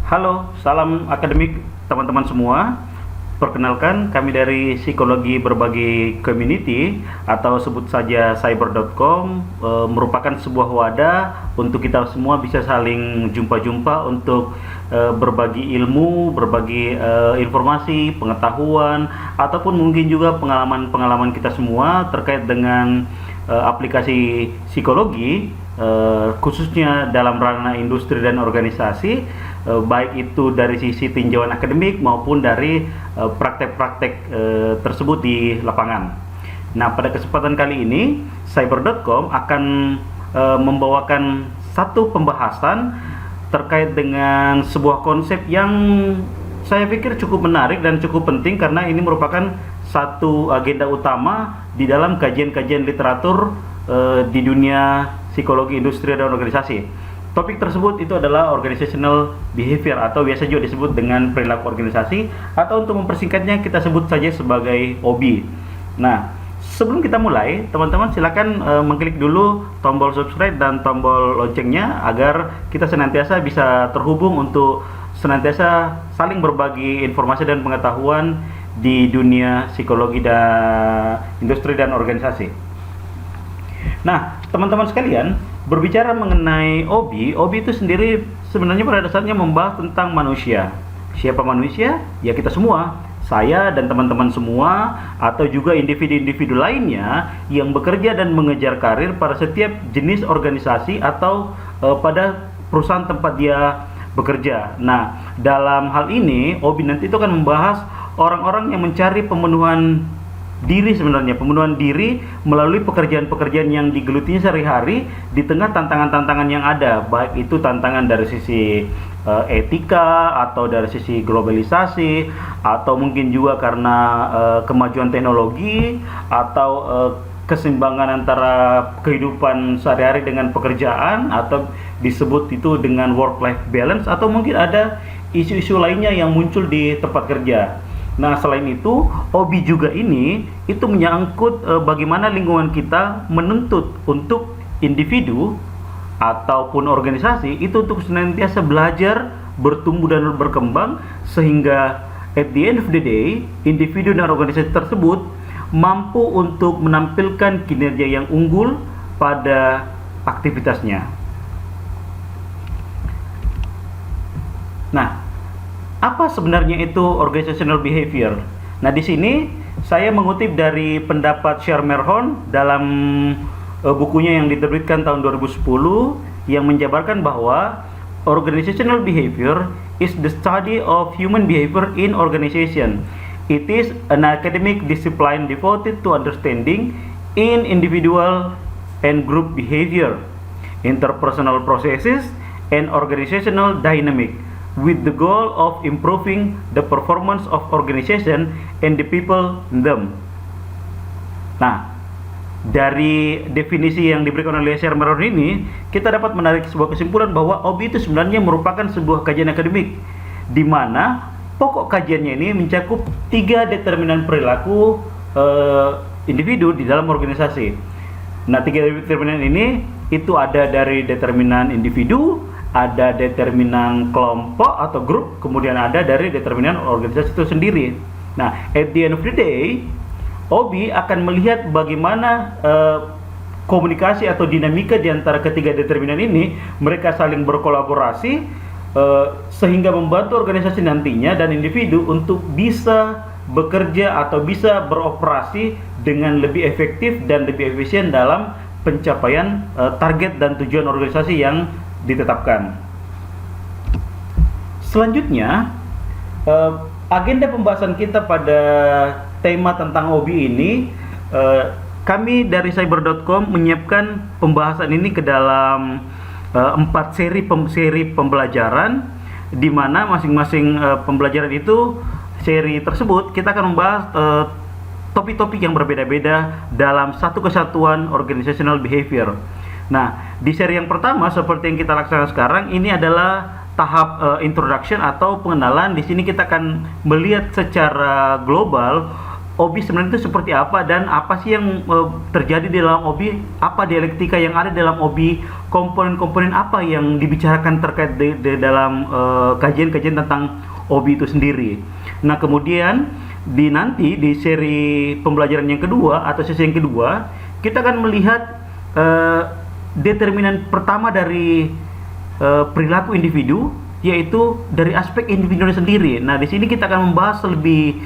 Halo, salam akademik teman-teman semua. Perkenalkan, kami dari Psikologi Berbagi Community atau sebut saja cyber.com merupakan sebuah wadah untuk kita semua bisa saling jumpa-jumpa untuk berbagi ilmu, berbagi informasi, pengetahuan, ataupun mungkin juga pengalaman-pengalaman kita semua terkait dengan aplikasi psikologi, khususnya dalam ranah industri dan organisasi, baik itu dari sisi tinjauan akademik maupun dari praktek-praktek tersebut di lapangan. Nah, pada kesempatan kali ini cyber.com akan membawakan satu pembahasan terkait dengan sebuah konsep yang saya pikir cukup menarik dan cukup penting karena ini merupakan satu agenda utama di dalam kajian-kajian literatur di dunia psikologi industri dan organisasi. Topik tersebut itu adalah organizational behavior atau biasa juga disebut dengan perilaku organisasi, atau untuk mempersingkatnya kita sebut saja sebagai OB. Nah, sebelum kita mulai, teman-teman silakan mengklik dulu tombol subscribe dan tombol loncengnya agar kita senantiasa bisa terhubung untuk senantiasa saling berbagi informasi dan pengetahuan di dunia psikologi dan industri dan organisasi. Nah, teman-teman sekalian, berbicara mengenai OB itu sendiri sebenarnya pada dasarnya membahas tentang manusia. Siapa manusia? Ya kita semua, saya dan teman-teman semua, atau juga individu-individu lainnya yang bekerja dan mengejar karir pada setiap jenis organisasi atau pada perusahaan tempat dia bekerja. Nah, dalam hal ini OB nanti itu akan membahas orang-orang yang mencari pemenuhan diri, sebenarnya pemenuhan diri melalui pekerjaan-pekerjaan yang digelutinya sehari-hari di tengah tantangan-tantangan yang ada, baik itu tantangan dari sisi etika atau dari sisi globalisasi, atau mungkin juga karena kemajuan teknologi, atau keseimbangan antara kehidupan sehari-hari dengan pekerjaan, atau disebut itu dengan work-life balance, atau mungkin ada isu-isu lainnya yang muncul di tempat kerja. Nah, selain itu, OB juga ini itu menyangkut bagaimana lingkungan kita menuntut untuk individu ataupun organisasi itu untuk senantiasa belajar, bertumbuh dan berkembang, sehingga at the end of the day, individu dan organisasi tersebut mampu untuk menampilkan kinerja yang unggul pada aktivitasnya. Nah, apa sebenarnya itu organizational behavior? Nah, di sini saya mengutip dari pendapat Schermerhorn dalam bukunya yang diterbitkan tahun 2010 yang menjabarkan bahwa organizational behavior is the study of human behavior in organization. It is an academic discipline devoted to understanding in individual and group behavior, interpersonal processes, and organizational dynamic, with the goal of improving the performance of organization and the people in them. Nah, dari definisi yang diberikan oleh Schermerhorn ini, kita dapat menarik sebuah kesimpulan bahwa OB itu sebenarnya merupakan sebuah kajian akademik, di mana pokok kajiannya ini mencakup 3 determinan perilaku individu di dalam organisasi. Nah, 3 determinan ini itu ada dari determinan individu, ada determinan kelompok atau grup, kemudian ada dari determinan organisasi itu sendiri. Nah, at the end of the day, OB akan melihat bagaimana komunikasi atau dinamika di antara ketiga determinan ini, mereka saling berkolaborasi sehingga membantu organisasi nantinya dan individu untuk bisa bekerja atau bisa beroperasi dengan lebih efektif dan lebih efisien dalam pencapaian target dan tujuan organisasi yang ditetapkan. Selanjutnya, agenda pembahasan kita pada tema tentang OB ini, kami dari cyber.com menyiapkan pembahasan ini ke dalam 4 seri pembelajaran, di mana masing-masing pembelajaran itu, seri tersebut kita akan membahas topik-topik yang berbeda-beda dalam satu kesatuan organizational behavior. Nah, di seri yang pertama seperti yang kita laksanakan sekarang ini adalah tahap introduction atau pengenalan. Di sini kita akan melihat secara global OBI sebenarnya itu seperti apa, dan apa sih yang terjadi di dalam OBI, apa dialektika yang ada dalam OBI, komponen-komponen apa yang dibicarakan terkait di dalam kajian-kajian tentang OBI itu sendiri. Nah, kemudian nanti di seri pembelajaran yang kedua atau sesi yang kedua, kita akan melihat determinan pertama dari perilaku individu, yaitu dari aspek individunya sendiri. Nah, di sini kita akan membahas lebih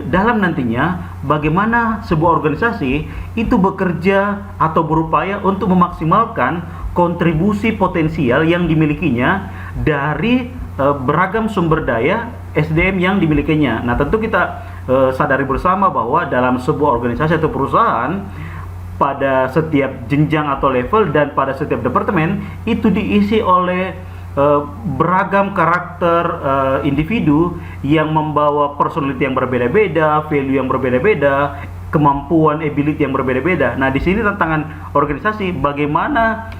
dalam nantinya bagaimana sebuah organisasi itu bekerja atau berupaya untuk memaksimalkan kontribusi potensial yang dimilikinya dari beragam sumber daya SDM yang dimilikinya. Nah, tentu kita sadari bersama bahwa dalam sebuah organisasi atau perusahaan, pada setiap jenjang atau level dan pada setiap departemen itu diisi oleh beragam karakter individu yang membawa personality yang berbeda-beda, value yang berbeda-beda, kemampuan, ability yang berbeda-beda. Nah, di sini tantangan organisasi bagaimana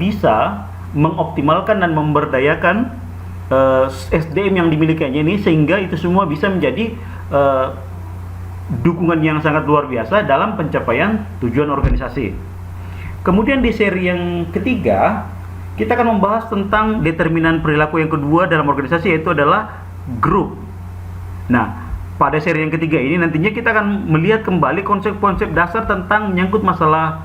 bisa mengoptimalkan dan memberdayakan SDM yang dimilikinya ini sehingga itu semua bisa menjadi dukungan yang sangat luar biasa dalam pencapaian tujuan organisasi. Kemudian di seri yang ketiga, kita akan membahas tentang determinan perilaku yang kedua dalam organisasi, yaitu adalah grup. Nah, pada seri yang ketiga ini nantinya kita akan melihat kembali konsep-konsep dasar tentang menyangkut masalah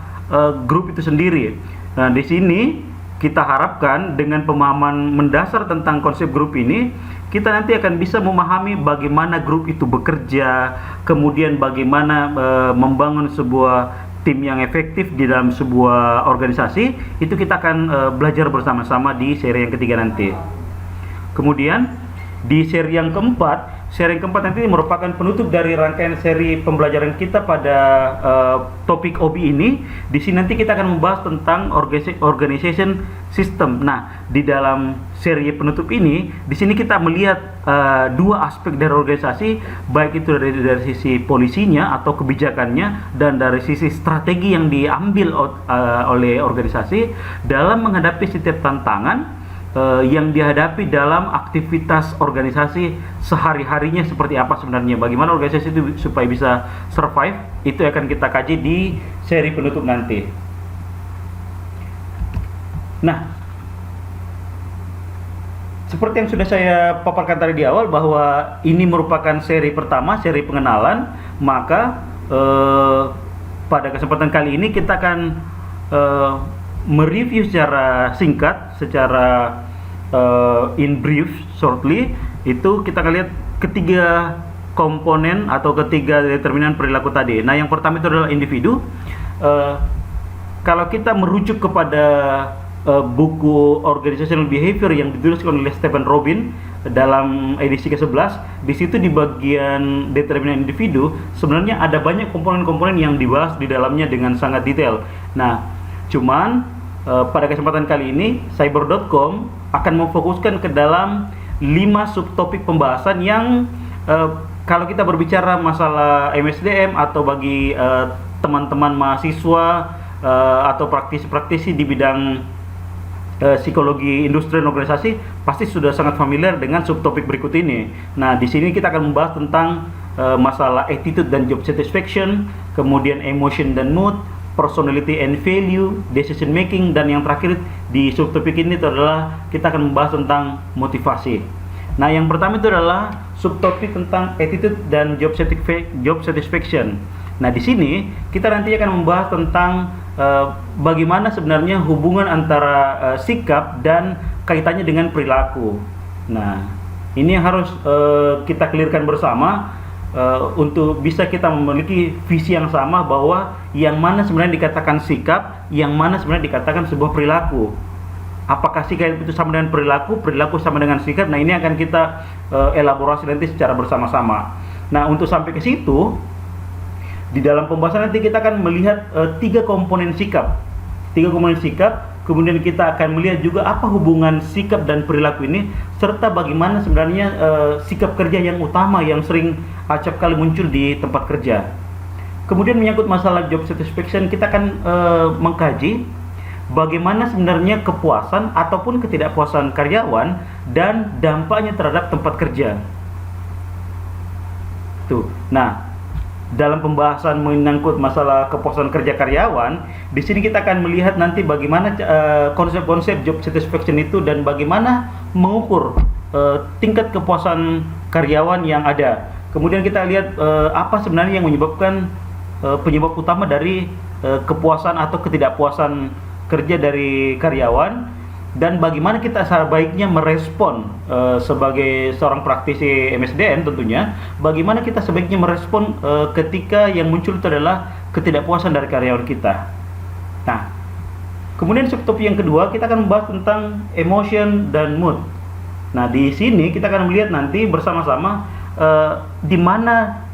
grup itu sendiri. Nah, di sini kita harapkan dengan pemahaman mendasar tentang konsep grup ini, kita nanti akan bisa memahami bagaimana grup itu bekerja, kemudian bagaimana membangun sebuah tim yang efektif di dalam sebuah organisasi. Itu kita akan belajar bersama-sama di seri yang ketiga nanti. Kemudian di seri yang keempat nanti merupakan penutup dari rangkaian seri pembelajaran kita pada topik OBI ini. Di sini nanti kita akan membahas tentang organization system. Nah, di dalam seri penutup ini, di sini kita melihat dua aspek dari organisasi, baik itu dari sisi polisinya atau kebijakannya dan dari sisi strategi yang diambil oleh organisasi dalam menghadapi setiap tantangan yang dihadapi dalam aktivitas organisasi sehari-harinya seperti apa sebenarnya. Bagaimana organisasi itu supaya bisa survive, itu akan kita kaji di seri penutup nanti. Nah, seperti yang sudah saya paparkan tadi di awal bahwa ini merupakan seri pertama, seri pengenalan, maka pada kesempatan kali ini kita akan mereview secara singkat, secara in brief, shortly, itu kita akan lihat ketiga komponen atau ketiga determinan perilaku tadi. Nah, yang pertama itu adalah individu. Kalau kita merujuk kepada buku Organizational Behavior yang dituliskan oleh Stephen Robin dalam edisi ke-11, di situ di bagian determinan individu sebenarnya ada banyak komponen-komponen yang dibahas di dalamnya dengan sangat detail. Nah, cuman pada kesempatan kali ini Cyber.com akan memfokuskan ke dalam 5 subtopik pembahasan yang kalau kita berbicara masalah MSDM atau bagi teman-teman mahasiswa atau praktisi-praktisi di bidang psikologi industri dan organisasi pasti sudah sangat familiar dengan subtopik berikut ini. Nah, di sini kita akan membahas tentang masalah attitude dan job satisfaction, kemudian emotion dan mood, personality and value, decision making, dan yang terakhir di subtopik ini itu adalah kita akan membahas tentang motivasi. Nah, yang pertama itu adalah subtopik tentang attitude dan job satisfaction. Nah, di sini kita nanti akan membahas tentang bagaimana sebenarnya hubungan antara sikap dan kaitannya dengan perilaku. Nah, ini yang harus kita clearkan bersama untuk bisa kita memiliki visi yang sama bahwa yang mana sebenarnya dikatakan sikap, yang mana sebenarnya dikatakan sebuah perilaku. Apakah sikap itu sama dengan perilaku, perilaku sama dengan sikap? Nah, ini akan kita elaborasi nanti secara bersama-sama. Nah, untuk sampai ke situ, di dalam pembahasan nanti kita akan melihat 3 komponen sikap. 3 komponen sikap, kemudian kita akan melihat juga apa hubungan sikap dan perilaku ini, serta bagaimana sebenarnya sikap kerja yang utama yang sering acap kali muncul di tempat kerja. Kemudian menyangkut masalah job satisfaction, kita akan mengkaji bagaimana sebenarnya kepuasan ataupun ketidakpuasan karyawan dan dampaknya terhadap tempat kerja. Tuh. Nah, dalam pembahasan menyangkut masalah kepuasan kerja karyawan, di sini kita akan melihat nanti bagaimana konsep-konsep job satisfaction itu dan bagaimana mengukur tingkat kepuasan karyawan yang ada. Kemudian kita lihat apa sebenarnya yang menyebabkan penyebab utama dari kepuasan atau ketidakpuasan kerja dari karyawan, dan bagaimana kita sebaiknya merespon sebagai seorang praktisi MSDN tentunya, bagaimana kita sebaiknya merespon ketika yang muncul itu adalah ketidakpuasan dari karyawan kita. Nah, kemudian subtopik yang kedua kita akan membahas tentang emotion dan mood. Nah, di sini kita akan melihat nanti bersama-sama di mana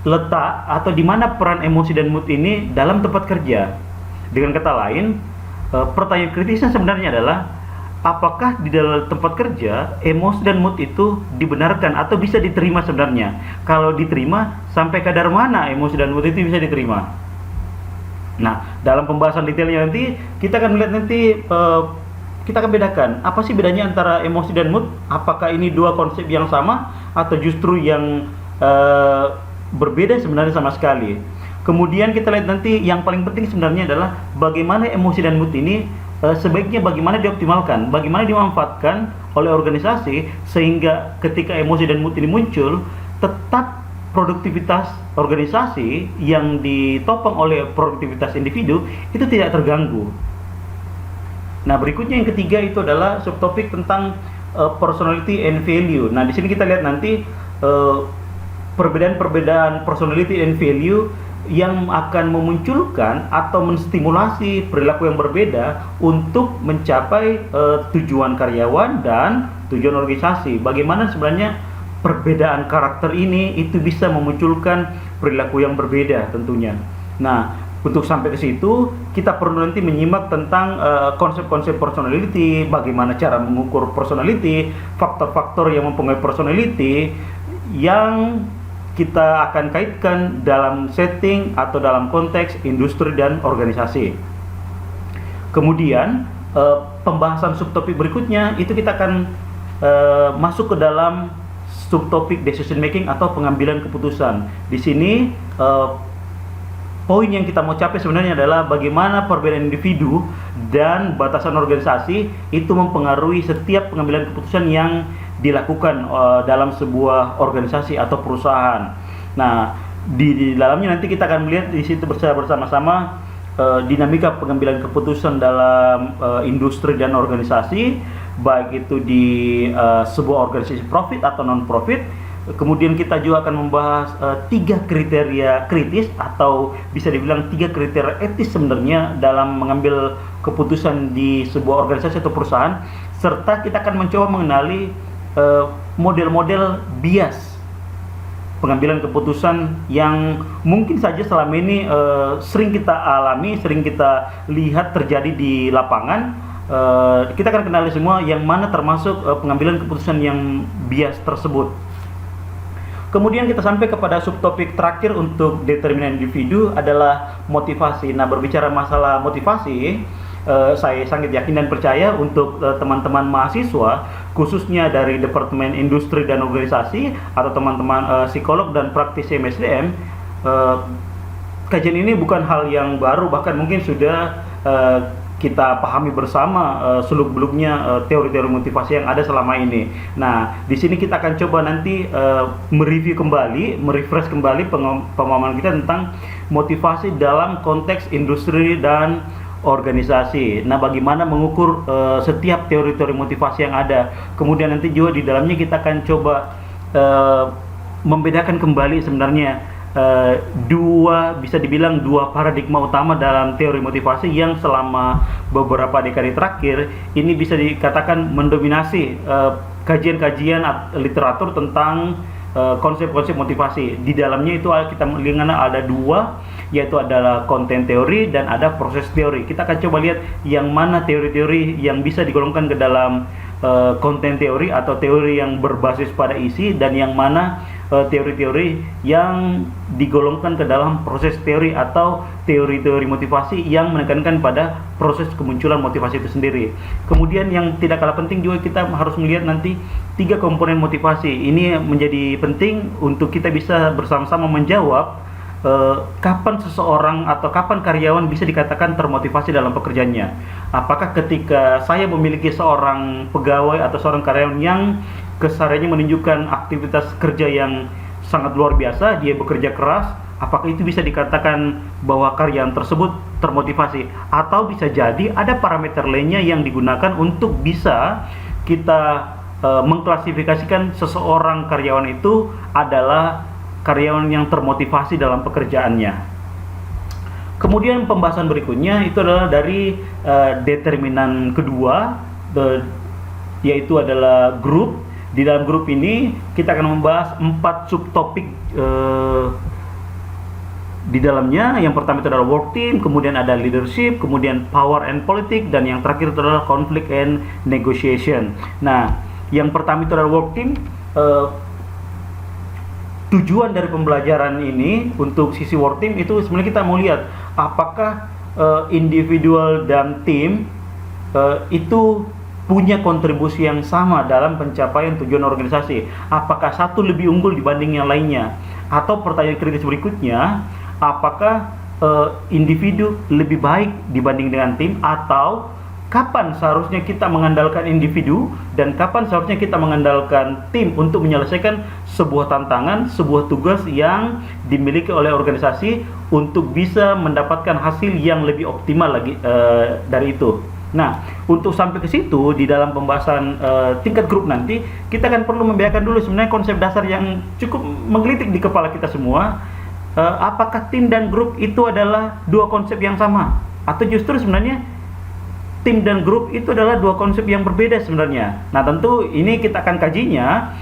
letak atau di mana peran emosi dan mood ini dalam tempat kerja. Dengan kata lain, pertanyaan kritisnya sebenarnya adalah apakah di dalam tempat kerja emosi dan mood itu dibenarkan atau bisa diterima sebenarnya? Kalau diterima, sampai kadar mana emosi dan mood itu bisa diterima? Nah, dalam pembahasan detailnya nanti kita akan melihat nanti kita akan bedakan apa sih bedanya antara emosi dan mood. Apakah ini dua konsep yang sama atau justru yang berbeda sebenarnya sama sekali. Kemudian kita lihat nanti yang paling penting sebenarnya adalah bagaimana emosi dan mood ini sebaiknya bagaimana dioptimalkan, bagaimana dimanfaatkan oleh organisasi sehingga ketika emosi dan mood ini muncul, tetap produktivitas organisasi yang ditopang oleh produktivitas individu itu tidak terganggu. Nah, berikutnya yang ketiga itu adalah subtopik tentang personality and value. Nah, di sini kita lihat nanti perbedaan-perbedaan personality and value yang akan memunculkan atau menstimulasi perilaku yang berbeda untuk mencapai tujuan karyawan dan tujuan organisasi. Bagaimana sebenarnya perbedaan karakter ini itu bisa memunculkan perilaku yang berbeda tentunya. Nah, untuk sampai ke situ kita perlu nanti menyimak tentang konsep-konsep personality, bagaimana cara mengukur personality, faktor-faktor yang mempengaruhi personality yang kita akan kaitkan dalam setting atau dalam konteks industri dan organisasi. Kemudian pembahasan subtopik berikutnya itu kita akan masuk ke dalam subtopik decision making atau pengambilan keputusan. Di sini poin yang kita mau capai sebenarnya adalah bagaimana perbedaan individu dan batasan organisasi itu mempengaruhi setiap pengambilan keputusan yang dilakukan dalam sebuah organisasi atau perusahaan. Nah, di dalamnya nanti kita akan melihat di situ bersama-sama dinamika pengambilan keputusan dalam industri dan organisasi, baik itu di sebuah organisasi profit atau non profit. Kemudian kita juga akan membahas 3 kriteria kritis atau bisa dibilang 3 kriteria etis sebenarnya dalam mengambil keputusan di sebuah organisasi atau perusahaan, serta kita akan mencoba mengenali model-model bias pengambilan keputusan yang mungkin saja selama ini sering kita alami, sering kita lihat terjadi di lapangan. Kita akan kenali semua yang mana termasuk pengambilan keputusan yang bias tersebut. Kemudian kita sampai kepada subtopik terakhir untuk determinan individu adalah motivasi. Nah, berbicara masalah motivasi, saya sangat yakin dan percaya untuk teman-teman mahasiswa khususnya dari Departemen Industri dan Organisasi atau teman-teman psikolog dan praktisi MSDM, kajian ini bukan hal yang baru, bahkan mungkin sudah kita pahami bersama seluk-beluknya teori-teori motivasi yang ada selama ini. Nah, di sini kita akan coba nanti mereview kembali, merefresh kembali pemahaman kita tentang motivasi dalam konteks industri dan organisasi. Nah, bagaimana mengukur setiap teori-teori motivasi yang ada. Kemudian nanti juga di dalamnya kita akan coba membedakan kembali sebenarnya bisa dibilang dua paradigma utama dalam teori motivasi yang selama beberapa dekade terakhir ini bisa dikatakan mendominasi kajian-kajian literatur tentang konsep-konsep motivasi. Di dalamnya itu kita melihat ada dua, yaitu adalah konten teori dan ada proses teori. Kita akan coba lihat yang mana teori-teori yang bisa digolongkan ke dalam konten teori atau teori yang berbasis pada isi, dan yang mana teori-teori yang digolongkan ke dalam proses teori atau teori-teori motivasi yang menekankan pada proses kemunculan motivasi itu sendiri. Kemudian yang tidak kalah penting juga kita harus melihat nanti 3 komponen motivasi. Ini menjadi penting untuk kita bisa bersama-sama menjawab kapan seseorang atau kapan karyawan bisa dikatakan termotivasi dalam pekerjaannya. Apakah ketika saya memiliki seorang pegawai atau seorang karyawan yang kesehariannya menunjukkan aktivitas kerja yang sangat luar biasa, dia bekerja keras, apakah itu bisa dikatakan bahwa karyawan tersebut termotivasi? Atau bisa jadi ada parameter lainnya yang digunakan untuk bisa kita mengklasifikasikan seseorang karyawan itu adalah karyawan yang termotivasi dalam pekerjaannya. Kemudian pembahasan berikutnya itu adalah dari determinan kedua, yaitu adalah grup. Di dalam grup ini kita akan membahas 4 subtopik di dalamnya. Yang pertama itu adalah work team, kemudian ada leadership, kemudian power and politics, dan yang terakhir itu adalah conflict and negotiation. Nah, yang pertama itu adalah work team. Tujuan dari pembelajaran ini untuk sisi work team itu sebenarnya kita mau lihat apakah individual dan tim itu punya kontribusi yang sama dalam pencapaian tujuan organisasi. Apakah satu lebih unggul dibanding yang lainnya? Atau pertanyaan kritis berikutnya, apakah individu lebih baik dibanding dengan tim? Atau kapan seharusnya kita mengandalkan individu dan kapan seharusnya kita mengandalkan tim untuk menyelesaikan sebuah tantangan, sebuah tugas yang dimiliki oleh organisasi untuk bisa mendapatkan hasil yang lebih optimal lagi dari itu. Nah, untuk sampai ke situ di dalam pembahasan tingkat grup nanti, kita akan perlu membedakan dulu sebenarnya konsep dasar yang cukup menggelitik di kepala kita semua. Apakah tim dan grup itu adalah dua konsep yang sama? Atau justru sebenarnya tim dan grup itu adalah dua konsep yang berbeda sebenarnya. Nah, tentu ini kita akan kajinya.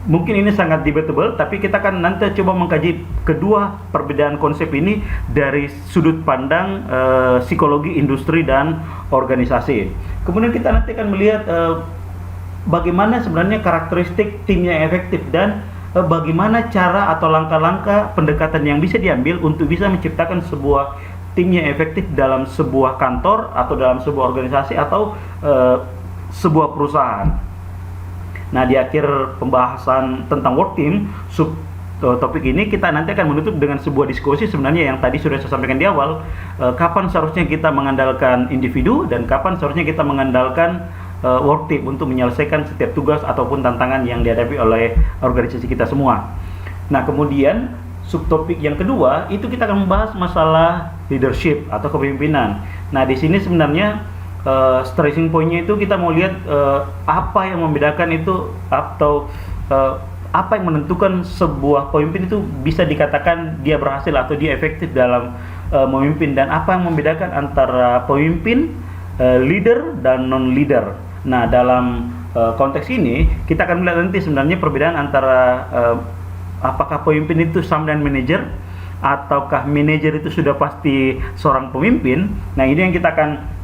Mungkin ini sangat debatable, tapi kita akan nanti coba mengkaji kedua perbedaan konsep ini dari sudut pandang psikologi industri dan organisasi. Kemudian kita nanti akan melihat bagaimana sebenarnya karakteristik tim yang efektif dan bagaimana cara atau langkah-langkah pendekatan yang bisa diambil untuk bisa menciptakan sebuah tim yang efektif dalam sebuah kantor atau dalam sebuah organisasi atau sebuah perusahaan. Nah, di akhir pembahasan tentang work team, topik ini kita nanti akan menutup dengan sebuah diskusi sebenarnya yang tadi sudah saya sampaikan di awal. Kapan seharusnya kita mengandalkan individu dan kapan seharusnya kita mengandalkan work team untuk menyelesaikan setiap tugas ataupun tantangan yang dihadapi oleh organisasi kita semua. Nah, kemudian subtopik yang kedua itu kita akan membahas masalah leadership atau kepemimpinan. Nah, di sini sebenarnya stressing point-nya itu kita mau lihat apa yang membedakan itu atau apa yang menentukan sebuah pemimpin itu bisa dikatakan dia berhasil atau dia efektif dalam memimpin, dan apa yang membedakan antara pemimpin, leader dan non-leader. Nah, dalam konteks ini kita akan melihat nanti sebenarnya perbedaan antara apakah pemimpin itu sama dengan manajer ataukah manajer itu sudah pasti seorang pemimpin. Nah, ini yang kita akan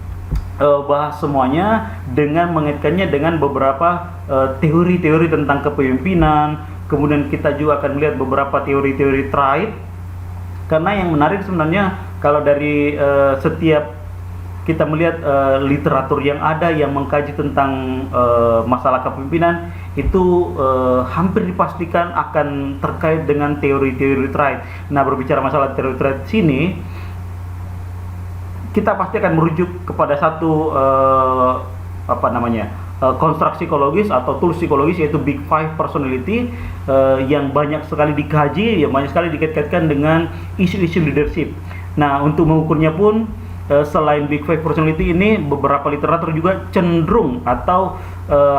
bahas semuanya dengan mengaitkannya dengan beberapa teori-teori tentang kepemimpinan. Kemudian kita juga akan melihat beberapa teori-teori trait, karena yang menarik sebenarnya kalau dari setiap kita melihat literatur yang ada yang mengkaji tentang masalah kepemimpinan itu hampir dipastikan akan terkait dengan teori-teori trait. Nah, berbicara masalah teori trait sini, kita pasti akan merujuk kepada satu konstruk psikologis atau tools psikologis, yaitu Big Five Personality, yang banyak sekali dikaji, yang banyak sekali dikaitkan dengan isu-isu leadership. Nah, untuk mengukurnya pun selain Big Five Personality ini, beberapa literatur juga cenderung atau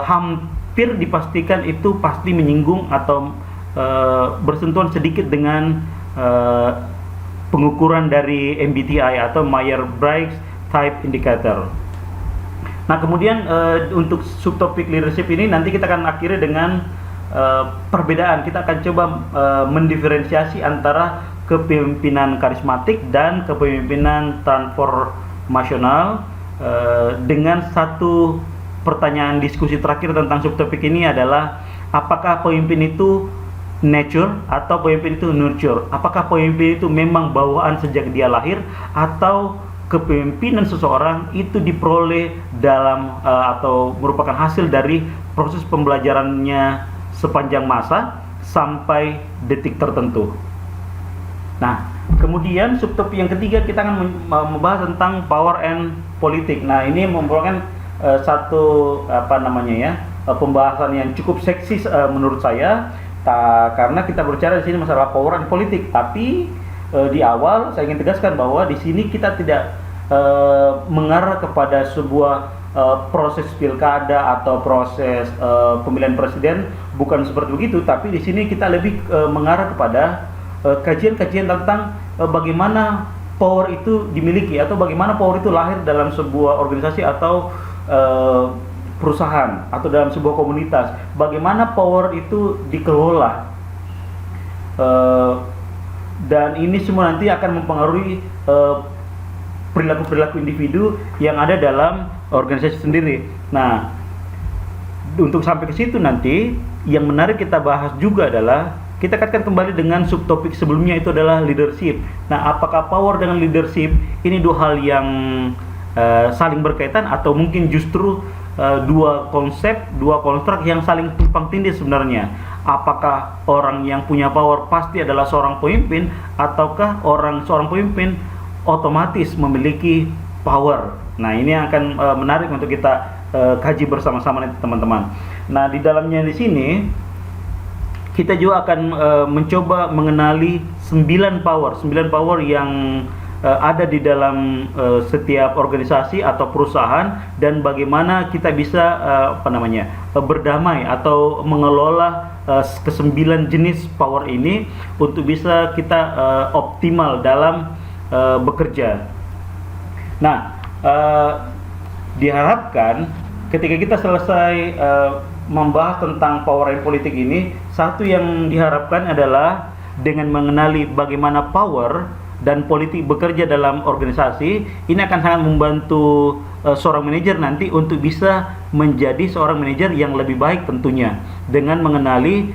hampir dipastikan itu pasti menyinggung atau bersentuhan sedikit dengan pengukuran dari MBTI atau Myers-Briggs Type Indicator. Nah, kemudian untuk subtopik leadership ini nanti kita akan akhiri dengan perbedaan. Kita akan coba mendiferensiasi antara kepemimpinan karismatik dan kepemimpinan transformasional, dengan satu pertanyaan diskusi terakhir tentang subtopik ini adalah apakah pemimpin itu nature atau pemimpin itu nurture? Apakah pemimpin itu memang bawaan sejak dia lahir atau kepemimpinan seseorang itu diperoleh dalam atau merupakan hasil dari proses pembelajarannya sepanjang masa sampai detik tertentu? Nah, kemudian subtopik yang ketiga kita akan membahas tentang power and politik. Nah, ini merupakan satu pembahasan yang cukup seksi menurut saya, karena kita berbicara di sini masalah power and politik. Tapi di awal saya ingin tegaskan bahwa di sini kita tidak mengarah kepada sebuah proses pilkada atau proses pemilihan presiden, bukan seperti begitu. Tapi di sini kita lebih mengarah kepada kajian-kajian tentang bagaimana power itu dimiliki, atau bagaimana power itu lahir dalam sebuah organisasi atau perusahaan, atau dalam sebuah komunitas. Bagaimana power itu dikelola, dan ini semua nanti akan mempengaruhi perilaku-perilaku individu yang ada dalam organisasi sendiri. Nah, untuk sampai ke situ nanti yang menarik kita bahas juga adalah kita kaitkan kembali dengan subtopik sebelumnya, itu adalah leadership. Nah, apakah power dengan leadership ini dua hal yang saling berkaitan, atau mungkin justru dua konsep, dua konstruk yang saling tumpang tindih sebenarnya? Apakah orang yang punya power pasti adalah seorang pemimpin, ataukah seorang pemimpin otomatis memiliki power? Nah, ini akan menarik untuk kita kaji bersama-sama nanti teman-teman. Nah, di dalamnya di sini kita juga akan mencoba mengenali 9 power yang ada di dalam setiap organisasi atau perusahaan, dan bagaimana kita bisa berdamai atau mengelola ke-9 jenis power ini untuk bisa kita optimal dalam bekerja. Nah, diharapkan ketika kita selesai membahas tentang power and politik ini, satu yang diharapkan adalah dengan mengenali bagaimana power dan politik bekerja dalam organisasi, ini akan sangat membantu seorang manajer nanti untuk bisa menjadi seorang manajer yang lebih baik tentunya, dengan mengenali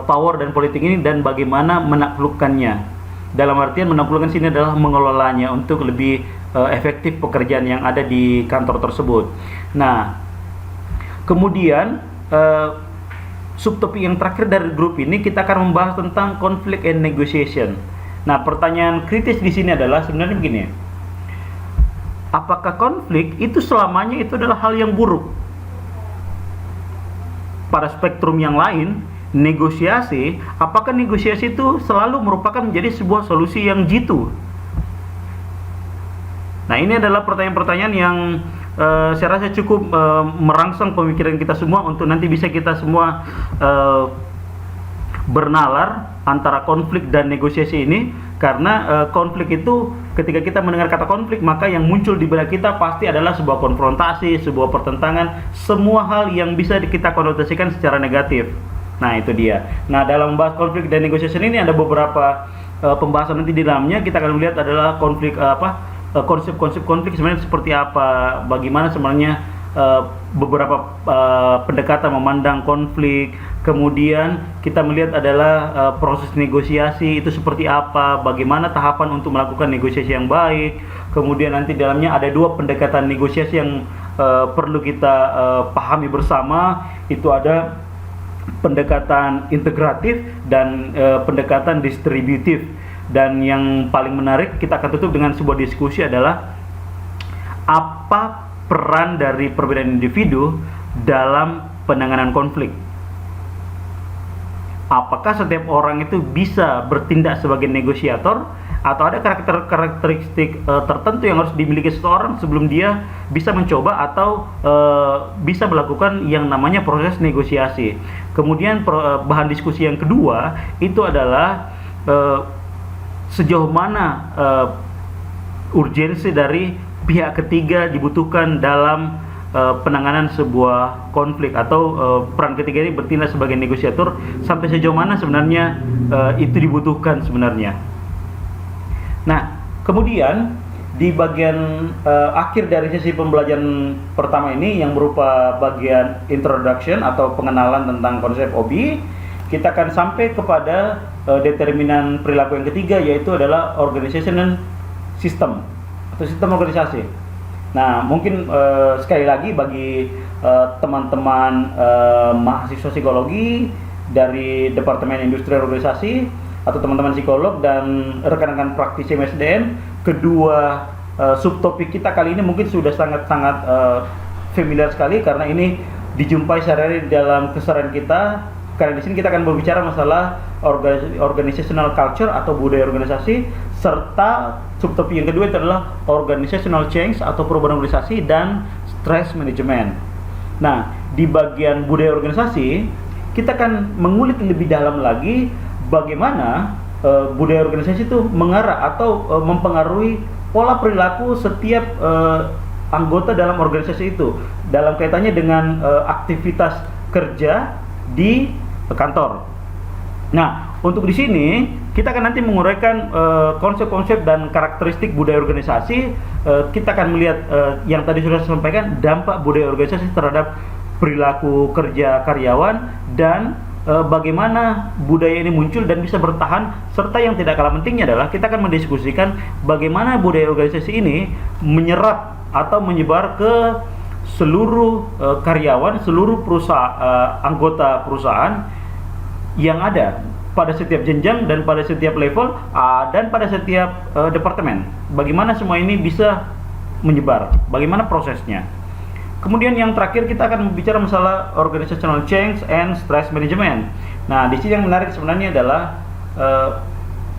power dan politik ini dan bagaimana menaklukkannya. Dalam artian menaklukkan sini adalah mengelolanya untuk lebih efektif pekerjaan yang ada di kantor tersebut. Nah, kemudian subtopik yang terakhir dari grup ini kita akan membahas tentang conflict and negotiation. Nah, pertanyaan kritis di sini adalah sebenarnya begini: apakah konflik itu selamanya itu adalah hal yang buruk? Pada spektrum yang lain, negosiasi, apakah negosiasi itu selalu merupakan menjadi sebuah solusi yang jitu? Nah, ini adalah pertanyaan-pertanyaan yang saya rasa cukup merangsang pemikiran kita semua untuk nanti bisa kita semua bernalar antara konflik dan negosiasi ini. Karena konflik itu, ketika kita mendengar kata konflik, maka yang muncul di benak kita pasti adalah sebuah konfrontasi, sebuah pertentangan, semua hal yang bisa kita konotasikan secara negatif. Nah, itu dia. Nah, dalam membahas konflik dan negosiasi ini ada beberapa pembahasan nanti di dalamnya. Kita akan melihat adalah konflik konsep-konsep konflik sebenarnya seperti apa, bagaimana sebenarnya beberapa pendekatan memandang konflik. Kemudian kita melihat adalah proses negosiasi itu seperti apa, bagaimana tahapan untuk melakukan negosiasi yang baik. Kemudian nanti dalamnya ada dua pendekatan negosiasi yang perlu kita pahami bersama, itu ada pendekatan integratif dan pendekatan distributif. Dan yang paling menarik kita akan tutup dengan sebuah diskusi adalah apa peran dari perbedaan individu dalam penanganan konflik. Apakah setiap orang itu bisa bertindak sebagai negosiator, atau ada karakteristik tertentu yang harus dimiliki seseorang sebelum dia bisa mencoba atau bisa melakukan yang namanya proses negosiasi. Kemudian bahan diskusi yang kedua itu adalah sejauh mana urgensi dari pihak ketiga dibutuhkan dalam penanganan sebuah konflik, atau peran ketiga ini bertindak sebagai negosiator, sampai sejauh mana sebenarnya itu dibutuhkan sebenarnya. Nah, kemudian di bagian akhir dari sesi pembelajaran pertama ini yang berupa bagian introduction atau pengenalan tentang konsep OB, kita akan sampai kepada determinan perilaku yang ketiga, yaitu adalah organizational system atau sistem organisasi. Nah, mungkin sekali lagi bagi teman-teman mahasiswa psikologi dari Departemen Industri Organisasi, atau teman-teman psikolog dan rekan-rekan praktisi MSDM. Kedua subtopik kita kali ini mungkin sudah sangat-sangat familiar sekali karena ini dijumpai sehari-hari dalam keseharian kita. Karena di sini kita akan berbicara masalah organizational culture atau budaya organisasi, serta subtopik yang kedua itu adalah organizational change atau perubahan organisasi dan stress management. Nah, di bagian budaya organisasi kita akan mengulik lebih dalam lagi bagaimana budaya organisasi itu mengarah atau mempengaruhi pola perilaku setiap anggota dalam organisasi itu dalam kaitannya dengan aktivitas kerja di kantor. Nah, untuk di sini kita akan nanti menguraikan konsep-konsep dan karakteristik budaya organisasi. Kita akan melihat yang tadi sudah saya sampaikan, dampak budaya organisasi terhadap perilaku kerja karyawan dan bagaimana budaya ini muncul dan bisa bertahan, serta yang tidak kalah pentingnya adalah kita akan mendiskusikan bagaimana budaya organisasi ini menyerap atau menyebar ke seluruh karyawan, seluruh anggota perusahaan yang ada pada setiap jenjang dan pada setiap level dan pada setiap departemen. Bagaimana semua ini bisa menyebar, bagaimana prosesnya. Kemudian yang terakhir kita akan berbicara masalah organizational change and stress management. Nah, di sini yang menarik sebenarnya adalah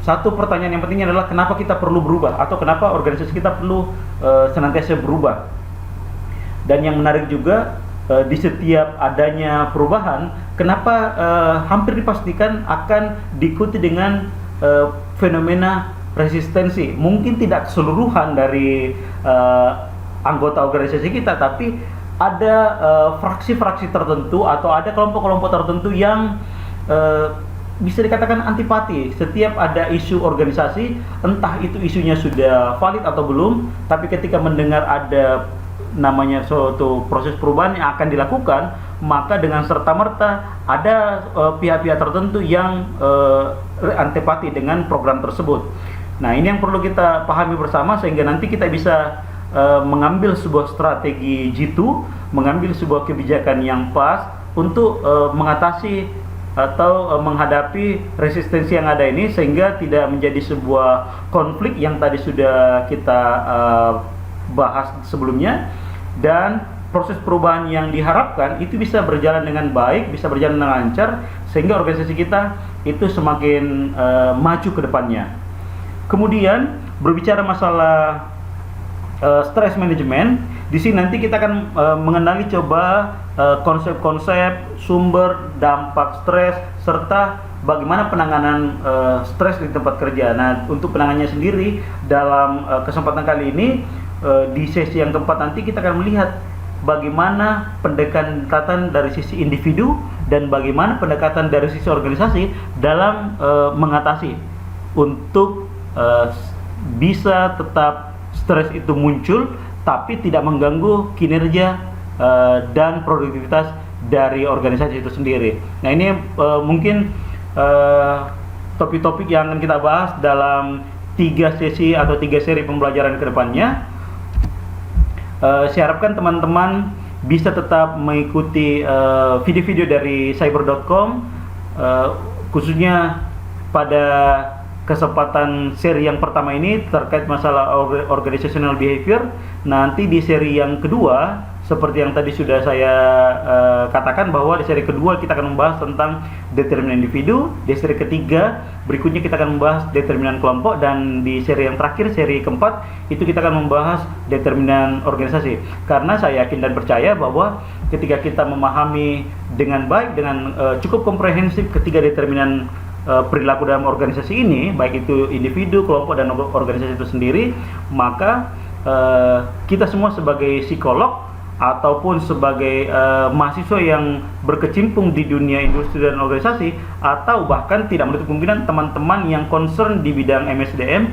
satu pertanyaan yang pentingnya adalah kenapa kita perlu berubah atau kenapa organisasi kita perlu senantiasa berubah. Dan yang menarik juga di setiap adanya perubahan, kenapa hampir dipastikan akan diikuti dengan fenomena resistensi. Mungkin tidak keseluruhan dari anggota organisasi kita, tapi ada fraksi-fraksi tertentu atau ada kelompok-kelompok tertentu yang bisa dikatakan antipati setiap ada isu organisasi, entah itu isunya sudah valid atau belum, tapi ketika mendengar ada namanya suatu proses perubahan yang akan dilakukan, maka dengan serta-merta ada pihak-pihak tertentu yang antipati dengan program tersebut. Nah, ini yang perlu kita pahami bersama sehingga nanti kita bisa mengambil sebuah strategi jitu, mengambil sebuah kebijakan yang pas untuk mengatasi atau menghadapi resistensi yang ada ini sehingga tidak menjadi sebuah konflik yang tadi sudah kita bahas sebelumnya, dan proses perubahan yang diharapkan itu bisa berjalan dengan baik, bisa berjalan dengan lancar sehingga organisasi kita itu semakin maju ke depannya. Kemudian berbicara masalah stress management, di sini nanti kita akan mengenali coba konsep-konsep sumber dampak stres serta bagaimana penanganan stres di tempat kerja. Nah, untuk penanganannya sendiri dalam kesempatan kali ini di sesi yang keempat nanti kita akan melihat bagaimana pendekatan dari sisi individu dan bagaimana pendekatan dari sisi organisasi dalam mengatasi untuk bisa tetap stres itu muncul tapi tidak mengganggu kinerja dan produktivitas dari organisasi itu sendiri. Nah, ini mungkin topik-topik yang akan kita bahas dalam 3 sesi atau 3 seri pembelajaran ke depannya. Saya harapkan teman-teman bisa tetap mengikuti video-video dari cyber.com, khususnya pada kesempatan seri yang pertama ini terkait masalah organizational behavior. Nanti di seri yang kedua, seperti yang tadi sudah saya katakan bahwa di seri kedua kita akan membahas tentang determinan individu, di seri ketiga berikutnya kita akan membahas determinan kelompok, dan di seri yang terakhir, seri keempat, itu kita akan membahas determinan organisasi. Karena saya yakin dan percaya bahwa ketika kita memahami dengan baik, dengan cukup komprehensif ketiga determinan perilaku dalam organisasi ini, baik itu individu, kelompok, dan organisasi itu sendiri, maka kita semua sebagai psikolog ataupun sebagai mahasiswa yang berkecimpung di dunia industri dan organisasi, atau bahkan tidak menutup kemungkinan teman-teman yang concern di bidang MSDM,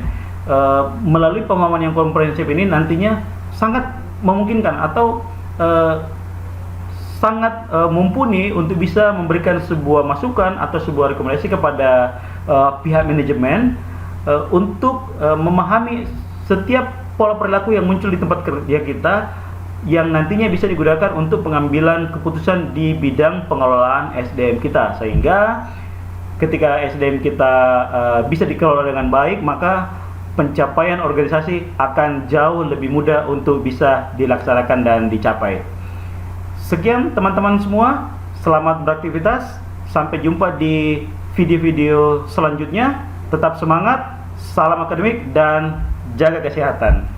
melalui pemahaman yang komprehensif ini nantinya sangat memungkinkan atau sangat mumpuni untuk bisa memberikan sebuah masukan atau sebuah rekomendasi kepada pihak manajemen untuk memahami setiap pola perilaku yang muncul di tempat kerja kita yang nantinya bisa digunakan untuk pengambilan keputusan di bidang pengelolaan SDM kita, sehingga ketika SDM kita bisa dikelola dengan baik, maka pencapaian organisasi akan jauh lebih mudah untuk bisa dilaksanakan dan dicapai. Sekian teman-teman semua, selamat beraktivitas, sampai jumpa di video-video selanjutnya. Tetap semangat, salam akademik, dan jaga kesehatan.